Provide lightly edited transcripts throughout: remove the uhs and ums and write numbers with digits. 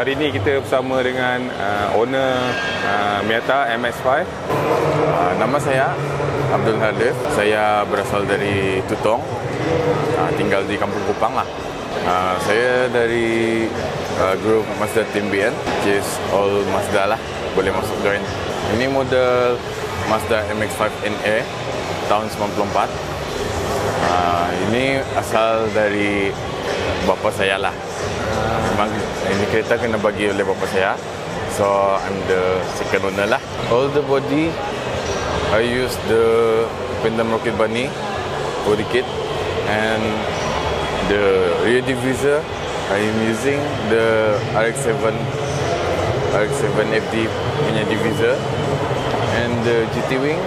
hari ni kita bersama dengan owner MIATA MX-5. Nama saya Abdul Hadif. Saya berasal dari Tutong, tinggal di Kampung Kupang lah. Saya dari grup MAZDA Team BN, which is all MAZDA lah, boleh masuk join. Ini model MAZDA MX-5 NA tahun 94. Ini asal dari bapa saya lah. Memang ini kereta kena bagi oleh bapa saya, so I'm the second owner lah. All the body I use the pendam rocket bunny Bodykit, and the rear diffuser I am using the RX-7 FD punya diffuser, and the GT wing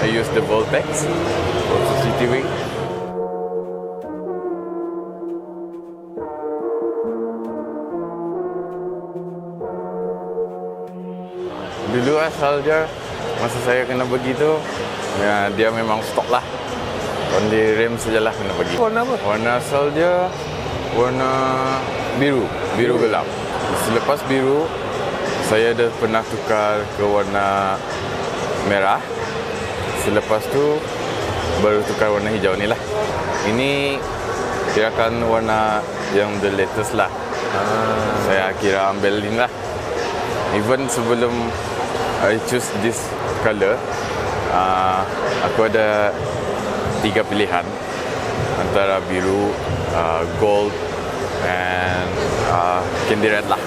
I use the Voltex GT wing. Dulu asal dia, masa saya kena bagi tu, ya, dia memang stok lah. Only rem sajalah kena bagi. Warna apa? Warna asal dia warna biru gelap. Selepas biru, saya dah pernah tukar ke warna merah. Selepas tu baru tukar warna hijau ni lah. Ini kirakan warna yang the latest lah. Saya kira ambil ini lah. Even sebelum I choose this color, aku ada 3 pilihan antara biru, gold, and candy red lah.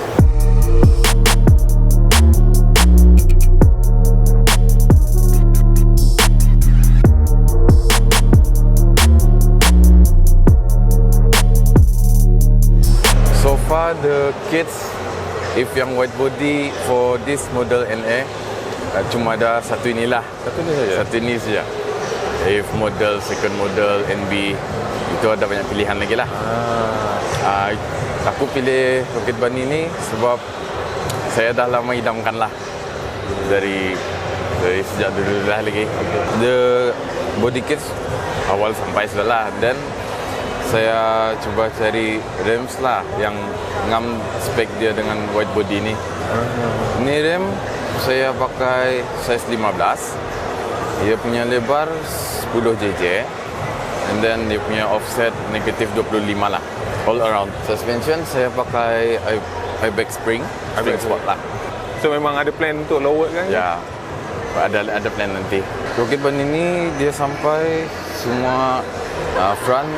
So far the kits, if yang white body for this model NA, cuma ada satu inilah. Satu ini saja. If model, second model, NB, itu ada banyak pilihan lagi lah. Aku pilih rocket bunny ni sebab saya dah lama idamkan lah. Dari sejak dulu lah lagi. The body kits awal sampai sudah lah. Dan saya cuba cari rims lah yang ngam spek dia dengan white body ni. Ini rem saya pakai size 15. Dia punya lebar 10 JJ, and then dia punya offset negatif 25 lah. All around. Suspension saya pakai I-back spring sport lah. So memang ada plan untuk lower kan? Ya, ada plan nanti. Rocket bunny ini dia sampai semua front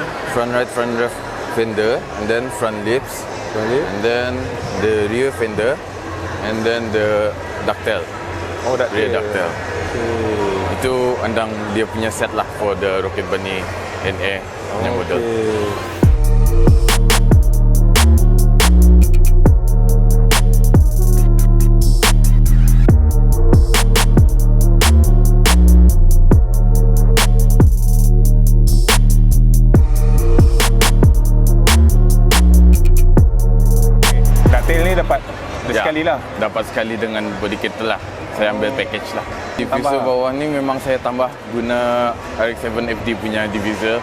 right, front left fender, and then front lips, and then the rear fender, and then the ductile. Rear ductile. Itu andang dia punya set lah for the rocket bunny NA punya model. Ductile ni dapat sekali lah. Dapat sekali dengan Bodykit tu lah. Saya ambil package lah. Diffuser bawah ni memang saya tambah guna RX-7 FD punya diffuser.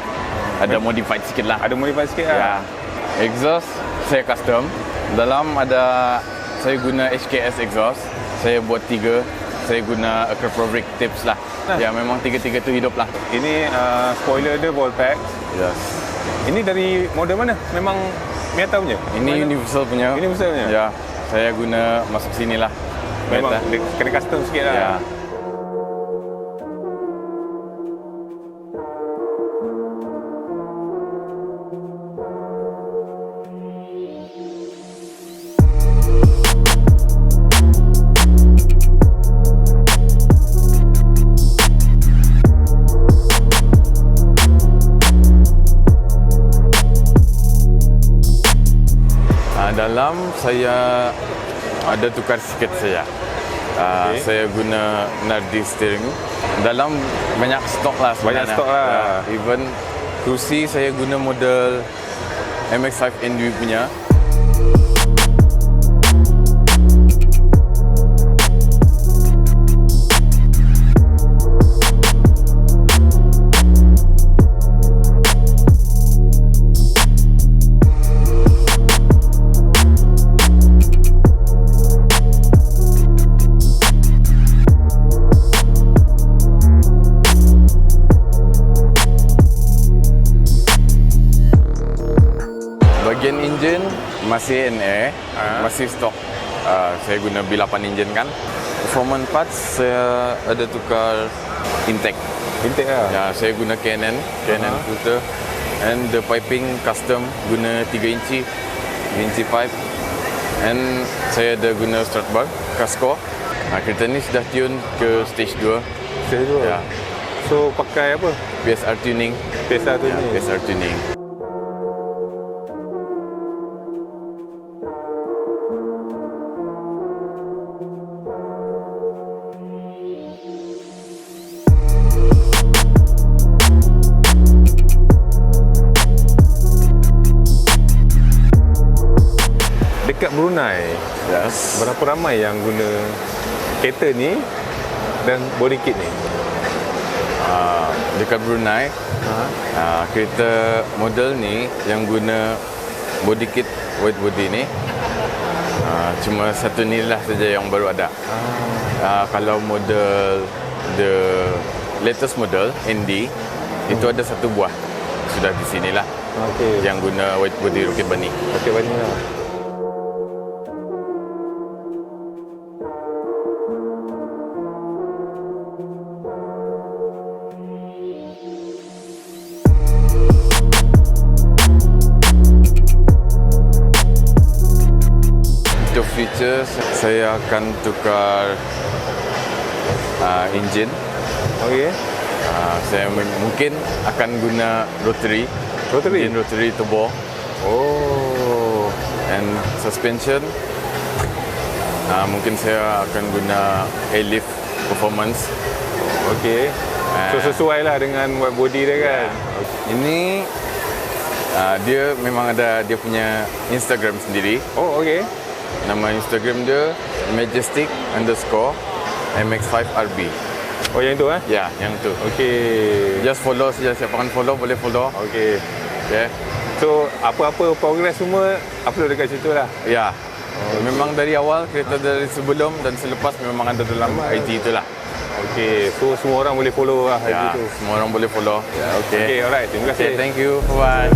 Ada modified sikit lah. Ada modified sikit lah? Ya. Exhaust saya custom. Dalam ada, saya guna HKS exhaust. Saya buat 3. Saya guna acrylic tips lah. Ya, memang 3 tu hidup lah. Ini spoiler dia Voltex. Yes. Ini dari model mana? Memang MIATA punya? Ini universal punya. Universal punya? Ya. Saya guna masuk sini lah. Memang kena custom sikit lah. Ya. Dalam saya ada tukar sikit saja. Saya guna Nardi steering. Dalam banyak stok lah sebenarnya. Banyak stok lah. Even kerusi saya guna model MX-5 NB punya. masih NA, masih stok. Saya guna B8 engine kan. Performance parts saya ada tukar intake. Intake lah. Ya, saya guna Canon filter. And the piping custom guna 3 inci pipe. And saya ada guna strut bar, kasko. Kereta ni sudah tune ke stage 2. Stage 2? Ya. So pakai apa? PSR tuning. PSR tuning? Ya, PSR tuning. Dekat Brunei, Yes. berapa ramai yang guna kereta ni dan Bodykit ni? Dekat Brunei, kereta model ni yang guna Bodykit white body ni cuma satu ni lah saja yang baru ada. Kalau model the latest model ND itu ada satu buah sudah di sini lah. Okey. Yang guna white body roket bani. Okey, banyak lah. Untuk features, saya akan tukar engine. Okey. Saya mungkin akan guna rotary. Engine rotary turbo. Oh. And suspension, mungkin saya akan guna airlift performance. Okey. So sesuai lah dengan white body dia kan. Ini dia memang ada dia punya Instagram sendiri. Oh, okey. Nama Instagram dia majestic_mx5rb. Oh, yang tu Ya, yang tu. Okey. Just follow saja. Siapa akan follow boleh follow. Okey. Okay. So apa-apa progress semua upload dekat situ lah. Ya. Memang dari awal kereta dari sebelum dan selepas memang ada dalam IG itulah. Okey. So semua orang boleh follow lah Ya, IG tu. semua orang boleh follow. Okey, alright. Terima kasih. Okay, thank you. Bye.